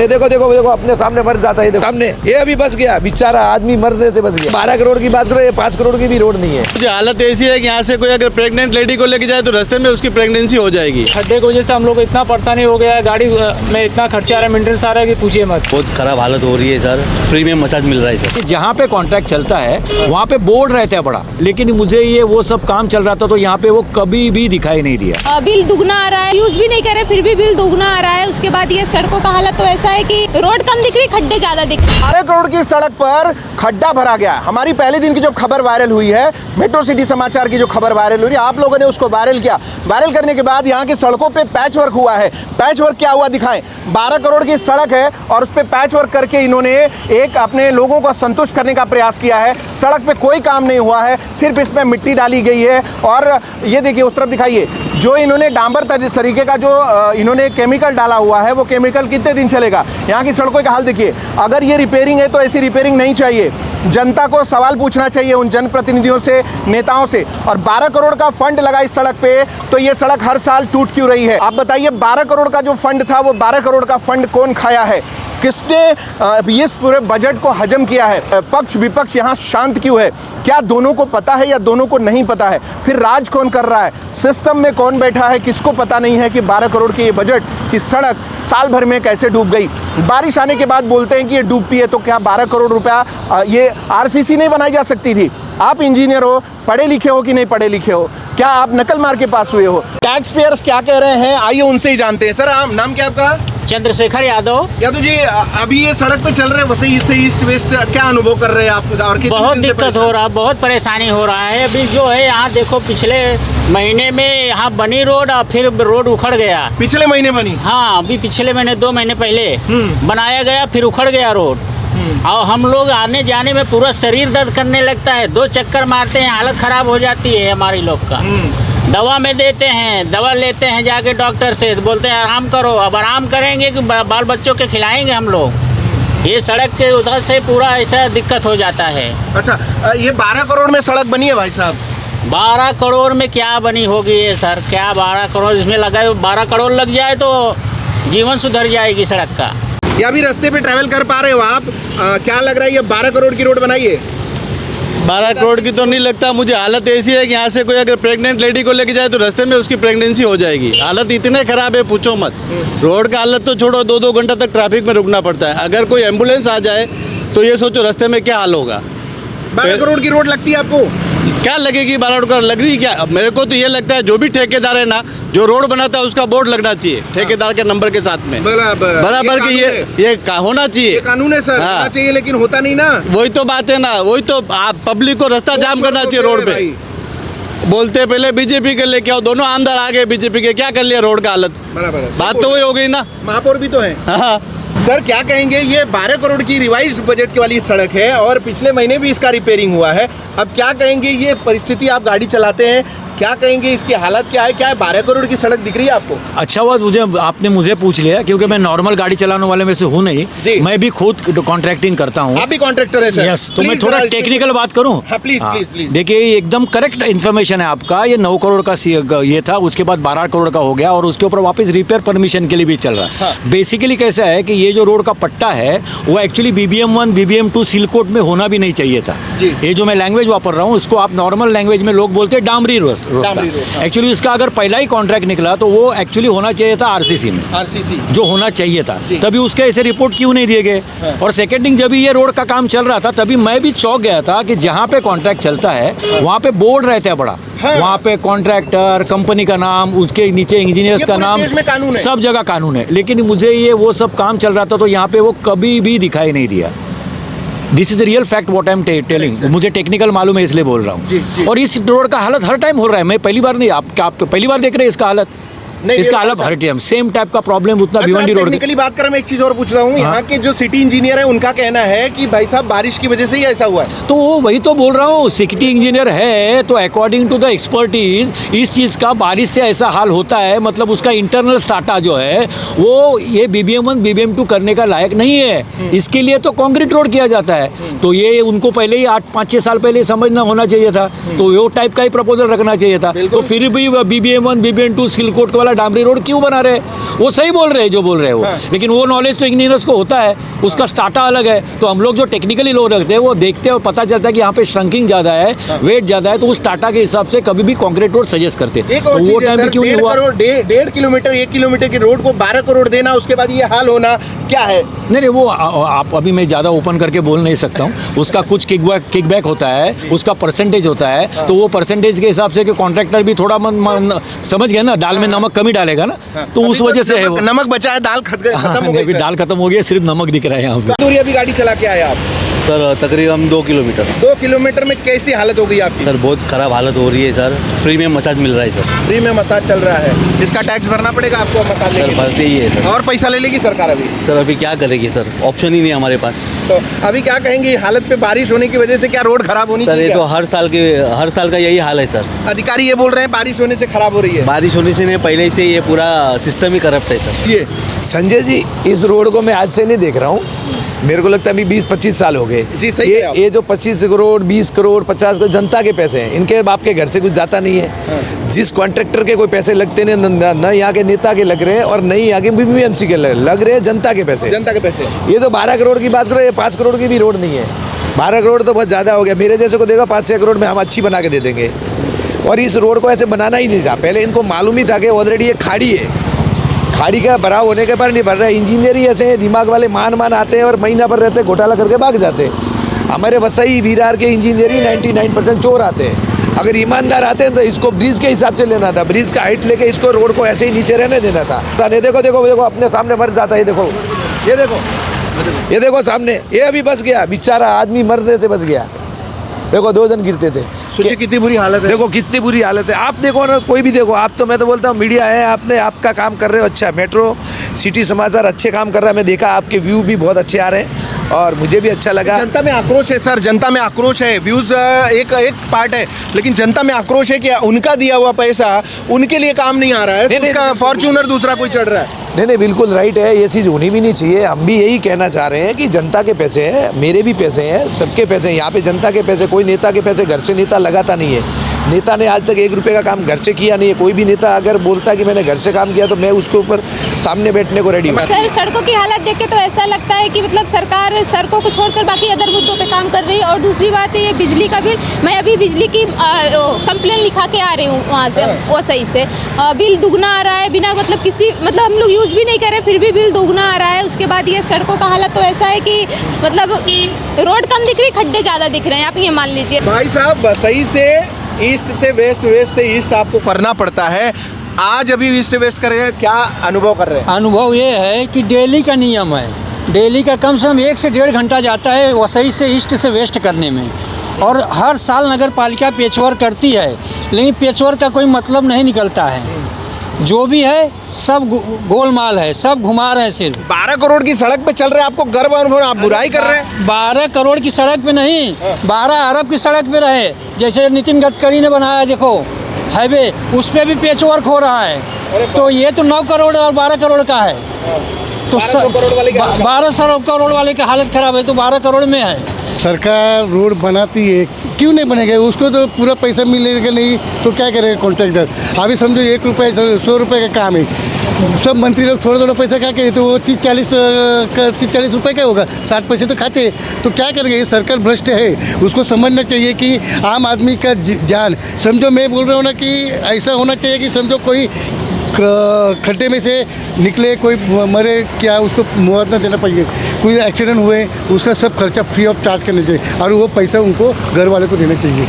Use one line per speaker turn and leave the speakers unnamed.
देखो देखो देखो अपने सामने मर जाता है, देखो सामने ये अभी बच गया, बेचारा आदमी मरने से बच गया। 12 करोड़ की बात करो, ये 5 करोड़ की भी रोड नहीं है।
मुझे हालत ऐसी है कि यहाँ से कोई अगर प्रेग्नेंट लेडी को लेके जाए तो रास्ते में उसकी प्रेगनेंसी हो जाएगी।
खड्डे की वजह से हम लोग को इतना परेशानी हो गया है, गाड़ी में इतना खर्चा आ रहा है, मेंटेनेंस आ रहा है कि पूछिए मत।
बहुत खराब हालत हो रही है सर, फ्री में मसाज मिल रहा है सर।
जहाँ पे कॉन्ट्रैक्ट चलता है वहाँ पे बोर्ड रहता है बड़ा, लेकिन मुझे ये वो सब काम चल रहा था तो यहाँ पे वो कभी भी दिखाई नहीं दिया।
बिल दुगना आ रहा है, यूज भी नहीं करे फिर भी बिल दुगना आ रहा है। उसके बाद ये सड़कों का हालत तो ऐसा है कि रोड कम दिख रही, खड्डे ज्यादा दिख रहे।
12 करोड़ की सड़क पर खड्डा भरा गया। हमारी पहले दिन की जो खबर वायरल हुई है, मेट्रो सिटी समाचार की जो खबर वायरल हुई है, आप लोगों ने उसको वायरल किया। वायरल करने के बाद यहाँ की सड़कों पे पैच वर्क हुआ है। पैच वर्क क्या हुआ दिखाएं। 12 करोड़ की सड़क है और उस पे पैच वर्क करके इन्होंने एक अपने लोगों को संतुष्ट करने का प्रयास किया है। सड़क पे कोई काम नहीं हुआ है, सिर्फ इसमें मिट्टी डाली गई है। और ये देखिए उस तरफ दिखाइए, जो इन्होंने डांबर तरीके का जो इन्होंने केमिकल डाला हुआ है, वो केमिकल कितने दिन चलेगा। यहाँ की सड़कों का हाल देखिए। अगर ये रिपेयरिंग है तो ऐसी रिपेयरिंग नहीं चाहिए। जनता को सवाल पूछना चाहिए उन जनप्रतिनिधियों से, नेताओं से। और 12 करोड़ का फंड लगा इस सड़क पे, तो ये सड़क हर साल टूट क्यों रही है। आप बताइए, 12 करोड़ का जो फंड था, वो 12 करोड़ का फंड कौन खाया है, किसने इस पूरे बजट को हजम किया है। पक्ष विपक्ष यहाँ शांत क्यों है, क्या दोनों को पता है या दोनों को नहीं पता है। फिर राज कौन कर रहा है, सिस्टम में कौन बैठा है, किसको पता नहीं है कि 12 करोड़ की ये बजट की सड़क साल भर में कैसे डूब गई। बारिश आने के बाद बोलते हैं कि ये डूबती है, तो क्या 12 करोड़ रुपया ये आरसीसी नहीं बनाई जा सकती थी। आप इंजीनियर हो, पढ़े लिखे हो कि नहीं पढ़े लिखे हो, क्या आप नकल मार के पास हुए हो। टैक्स पेयर्स क्या कह रहे हैं, आइए उनसे ही जानते हैं। सर नाम क्या आपका।
चंद्रशेखर यादव
जी, अभी ये सड़क पे चल रहे हैं वसई से ईस्ट वेस्ट, क्या अनुभव कर रहे हैं आप। और
बहुत दिक्कत हो रहा है, बहुत परेशानी हो रहा है। अभी जो है यहाँ देखो, पिछले महीने में यहाँ बनी रोड और फिर रोड उखड़ गया।
पिछले महीने बनी,
हाँ अभी पिछले महीने 2 महीने पहले बनाया गया, फिर उखड़ गया रोड। और हम लोग आने जाने में पूरा शरीर दर्द करने लगता है, 2 चक्कर मारते हैं, हालत खराब हो जाती है हमारी लोग का। दवा में देते हैं, दवा लेते हैं जाके डॉक्टर से, बोलते हैं आराम करो। अब आराम करेंगे कि बाल बच्चों के खिलाएंगे हम लोग। ये सड़क के उधर से पूरा ऐसा दिक्कत हो जाता है।
अच्छा, ये 12 करोड़ में सड़क बनी है भाई साहब।
12 करोड़ में क्या बनी होगी ये सर, क्या 12 करोड़ इसमें लगा है। 12 करोड़ लग जाए तो जीवन सुधर जाएगी सड़क का।
या अभी रास्ते पे ट्रैवल कर पा रहे हो आप, क्या लग रहा है ये 12 करोड़ की रोड बनाई है।
12 करोड़ की तो नहीं लगता। मुझे हालत ऐसी है कि यहाँ से कोई अगर प्रेग्नेंट लेडी को लेके जाए तो रास्ते में उसकी प्रेगनेंसी हो जाएगी। हालत इतने खराब है पूछो मत। रोड का हालत तो छोड़ो, 2-2 घंटा तक ट्रैफिक में रुकना पड़ता है। अगर कोई एम्बुलेंस आ जाए तो ये सोचो रास्ते में क्या हाल होगा।
12 करोड़ की रोड लगती है आपको,
क्या लगेगी 12 करोड़ लग रही क्या। मेरे को तो ये लगता है जो भी ठेकेदार है ना, जो रोड बनाता है उसका बोर्ड लगना चाहिए ठेकेदार के नंबर के साथ में बराबर की। ये होना चाहिए,
ये कानून है सर, होना चाहिए, लेकिन होता नहीं ना।
वही तो बात है ना, वही तो आप पब्लिक को रास्ता जाम करना चाहिए रोड पे। बोलते पहले बीजेपी के लेके आओ, दोनों अंदर आ गए बीजेपी के, क्या कर लिया रोड का हालत।
बराबर,
बात तो वही हो गई ना।
महापौर भी तो है।
हाँ
सर क्या कहेंगे, ये 12 करोड़ की रिवाइज्ड बजट वाली सड़क है और पिछले महीने भी इसका रिपेयरिंग हुआ है। अब क्या कहेंगे, ये परिस्थिति, आप गाड़ी चलाते हैं, क्या कहेंगे इसकी हालत क्या है, क्या है 12 करोड़ की सड़क दिख रही है आपको।
अच्छा हुआ आपने मुझे पूछ लिया, क्योंकि मैं नॉर्मल गाड़ी चलाने वाले में से हूँ नहीं, मैं भी खुद कॉन्ट्रैक्टिंग करता हूँ।
आप भी कॉन्ट्रैक्टर है सर।
यस, तो मैं थोड़ा टेक्निकल बात करूँ।
Please please please.
देखिए एकदम करेक्ट इन्फॉर्मेशन है आपका। ये 9 करोड़ का ये था, उसके बाद 12 करोड़ का हो गया और उसके ऊपर वापस रिपेयर परमिशन के लिए भी चल रहा है। बेसिकली कैसा है कि ये जो रोड का पट्टा है वो एक्चुअली BBM1 BBM2 सिलकोट में होना भी नहीं चाहिए था। ये जो मैं लैंग्वेज वापर रहा हूँ उसको आप नॉर्मल लैंग्वेज में लोग बोलते हैं डामरी रोड। एक्चुअली इसका अगर पहला ही कॉन्ट्रैक्ट निकला तो वो एक्चुअली होना चाहिए था आरसीसी में, जो होना चाहिए था। तभी उसके ऐसे रिपोर्ट क्यों नहीं दिए गए। और सेकंड थिंग, जब ये रोड का काम चल रहा था तभी मैं भी चौंक गया था कि जहाँ पे कॉन्ट्रैक्ट चलता है वहाँ पे बोर्ड रहता है बड़ा, वहाँ पे कॉन्ट्रैक्टर, कंपनी का नाम, उसके नीचे इंजीनियर्स का नाम, सब जगह कानून है। लेकिन मुझे ये वो सब काम चल रहा था तो यहाँ पे वो कभी भी दिखाई नहीं दिया। This is real fact what I am telling. मुझे टेक्निकल मालूम है इसलिए बोल रहा हूँ। और इस रोड का हालत हर टाइम हो रहा है, मैं पहली बार नहीं, आप पहली बार देख रहे हैं इसका हालत। इसका हालत हर टाइम सेम टाइप का प्रॉब्लम उतना भिवंडी रोड।
टेक्निकली बात कर, मैं एक चीज और पूछ रहा हूँ। यहाँ के जो सिटी इंजीनियर है उनका कहना है कि भाई साहब बारिश की वजह से ही ऐसा हुआ है।
तो वही तो बोल रहा हूँ, सिटी इंजीनियर है तो अकॉर्डिंग टू द एक्सपर्टीज इस चीज़ का बारिश से ऐसा हाल होता है, मतलब उसका इंटरनल स्टाटा जो है वो ये BBM1 BBM2 करने का लायक नहीं है। इसके लिए तो कंक्रीट रोड किया जाता है। तो ये उनको पहले ही 8-5-6 साल पहले समझना होना चाहिए था, तो वो टाइप का ही प्रपोजल रखना चाहिए था। तो फिर भी BBM1 BBM2 सिलकोट वाला डामरी रोड क्यों बना रहे। वो सही बोल रहे हैं जो बोल रहे हो, लेकिन वो नॉलेज तो इंजीनियर्स को होता है, उसका स्टाटा अलग है। तो हम लोग जो टेक्निकली लोग रखते हैं वो देखते हैं और पता चलता है कि यहाँ पे श्रंकिंग ज़्यादा है, वेट ज़्यादा है, तो उस टाटा के हिसाब से कभी भी कंक्रीट रोड सजेस्ट करते हैं।
एक
तो
और
वो
चीज़ है
टाइम पे
सर,
क्यों नहीं हुआ?
1.5 किलोमीटर 1 किलोमीटर की रोड को 12 करोड़ देना, उसके बाद ये हाल होना, क्या है?
नहीं वो आप अभी मैं ज़्यादा ओपन करके बोल नहीं सकता हूँ। उसका कुछ किकबैक होता है, उसका परसेंटेज होता है, तो वो परसेंटेज के हिसाब से कि कॉन्ट्रैक्टर भी थोड़ा समझ गया ना, दाल में नमक कमी डालेगा ना, तो उस वजह से है वो।
नमक बचा है, दाल खत्म हो
अभी
गई।
दाल खत्म हो गया, सिर्फ नमक दिख रहा है यहाँ पे।
दूरी अभी गाड़ी चला के आए आप?
सर तकरीबन 2 किलोमीटर।
2 किलोमीटर में कैसी हालत हो गई आपकी?
सर बहुत ख़राब हालत हो रही है सर, फ्री में मसाज मिल रहा है सर।
फ्री में मसाज चल रहा है, इसका टैक्स भरना पड़ेगा आपको मसाज लेने
सर
के लिए?
भरते ही है सर।
और पैसा ले लेगी सरकार अभी?
सर अभी क्या करेगी सर, ऑप्शन ही नहीं है हमारे पास।
तो अभी क्या कहेंगे, हालत पे बारिश होने की वजह से क्या रोड खराब होनी
सर
चाहिए?
ये तो हर साल का यही हाल है सर।
अधिकारी ये बोल रहे हैं बारिश होने से खराब हो रही है।
बारिश होने से नहीं, पहले से ये पूरा सिस्टम ही करप्ट है सर।
ये
संजय जी, इस रोड को मैं आज से नहीं देख रहा हूँ, मेरे को लगता है अभी 20-25 साल हो गए।
जी, सही है आप।
ये जो 25 करोड़ 20 करोड़ 50 करोड़ जनता के पैसे हैं, इनके बाप के घर से कुछ जाता नहीं है। जिस कॉन्ट्रैक्टर के कोई पैसे लगते नहीं, न यहाँ के नेता के लग रहे हैं और नहीं यहाँ के BBMC के लग रहे हैं, जनता के पैसे।
जनता के पैसे।
ये तो 12 करोड़ की बात करो, ये 5 करोड़ की भी रोड नहीं है। 12 करोड़ तो बहुत ज़्यादा हो गया। मेरे जैसे को देगा 5-6 करोड़ में हम अच्छी बना के दे देंगे। और इस रोड को ऐसे बनाना ही नहीं था, पहले इनको मालूम ही था कि ऑलरेडी ये खाड़ी है, खाड़ी का भराव होने के बाद नहीं भर रहा है। इंजीनियर ही ऐसे हैं, दिमाग वाले मान आते हैं और महीना भर रहते हैं, घोटाला करके भाग जाते हैं। हमारे वसई विरार के इंजीनियर ही 99% चोर आते हैं। अगर ईमानदार आते हैं तो इसको ब्रिज के हिसाब से लेना था, ब्रिज का हाइट लेके इसको रोड को ऐसे ही नीचे रहने देना था। देखो देखो देखो अपने सामने मर जाता है, देखो ये देखो सामने, ये अभी बच गया, बेचारा आदमी मरने से बच गया। देखो 2 जन गिरते थे,
सोचिए कितनी बुरी हालत है।
देखो कितनी बुरी हालत है। आप देखो ना, कोई भी देखो, आप तो मैं तो बोलता हूँ मीडिया है, आपने आपका काम कर रहे हो अच्छा, मेट्रो सिटी समाचार अच्छे काम कर रहा है, मैं देखा आपके व्यू भी बहुत अच्छे आ रहे हैं और मुझे भी अच्छा लगा।
जनता में आक्रोश है सर, जनता में आक्रोश है। व्यूज एक पार्ट है, लेकिन जनता में आक्रोश है कि उनका दिया हुआ पैसा उनके लिए काम नहीं आ रहा है, उसका फॉर्च्यूनर दूसरा कोई चढ़ रहा है।
नहीं बिल्कुल राइट है, ये चीज़ होनी भी नहीं चाहिए। हम भी यही कहना चाह रहे हैं कि जनता के पैसे हैं, मेरे भी पैसे हैं, सबके पैसे हैं, यहाँ पे जनता के पैसे, कोई नेता के पैसे घर से नेता लगाता नहीं है। नेता ने आज तक 1 रुपये का काम घर से किया नहीं है। कोई भी नेता अगर बोलता है कि मैंने घर से काम किया तो मैं उसके ऊपर सामने बैठने को रेडी हूँ।
सर सड़कों की हालत देख के तो ऐसा लगता है कि मतलब सरकार सड़कों को छोड़कर बाकी अदर मुद्दों पे काम कर रही है। और दूसरी बात है ये बिजली का बिल, मैं अभी बिजली की कंप्लेन लिखा के आ रही हूँ वहाँ से, वो सही से बिल दुगना आ रहा है, बिना मतलब किसी मतलब हम लोग यूज़ भी नहीं कर रहे फिर भी बिल दुगना आ रहा है। उसके बाद ये सड़कों का हालत तो ऐसा है कि मतलब रोड कम दिख रही, खड्डे ज़्यादा दिख रहे हैं, आप ये मान लीजिए।
भाई साहब सही से ईस्ट से वेस्ट, वेस्ट से ईस्ट आपको करना पड़ता है। आज अभी ईस्ट से वेस्ट कर रहे हैं, क्या अनुभव कर रहे हैं?
अनुभव ये है कि डेली का नियम है, डेली का कम से कम 1 से 1.5 घंटा जाता है वसई से ईस्ट से वेस्ट करने में। और हर साल नगर पालिका पेचवर्क करती है, लेकिन पेचवर्क का कोई मतलब नहीं निकलता है। जो भी है सब गोलमाल है, सब घुमा रहे हैं सिर्फ।
12 करोड़ की सड़क पे चल रहे हैं, आपको गर्व अनुभव, आप बुराई कर रहे हैं।
12 करोड़ की सड़क पे नहीं, 12 अरब की सड़क पे रहे। जैसे नितिन गडकरी ने बनाया देखो हाईवे, उस पर भी पेचवर्क हो रहा है। तो ये तो 9 करोड़ और 12 करोड़ का है, तो
12 करोड़ वाले का
12 करोड़ वाले का हालत खराब है, तो 12 करोड़ में है।
सरकार रोड बनाती है, क्यों नहीं बनेगा? उसको तो पूरा पैसा मिलेगा नहीं तो क्या करेगा कॉन्ट्रैक्टर? अभी समझो 1 रुपये 100 रुपये का काम है, सब मंत्री लोग थोड़ा थोड़ा पैसा खा के, तो वो 30-40 रुपये का होगा, 60 पैसे तो खाते हैं। तो क्या करेंगे? ये सरकार भ्रष्ट है, उसको समझना चाहिए कि आम आदमी का जान, समझो मैं बोल रहा हूँ ना कि ऐसा होना चाहिए कि समझो कोई खड्डे में से निकले, कोई मरे, क्या उसको मुआवजा देना चाहिए। कोई एक्सीडेंट हुए उसका सब खर्चा फ्री ऑफ चार्ज करना चाहिए और वो पैसा उनको घर वाले को देना चाहिए।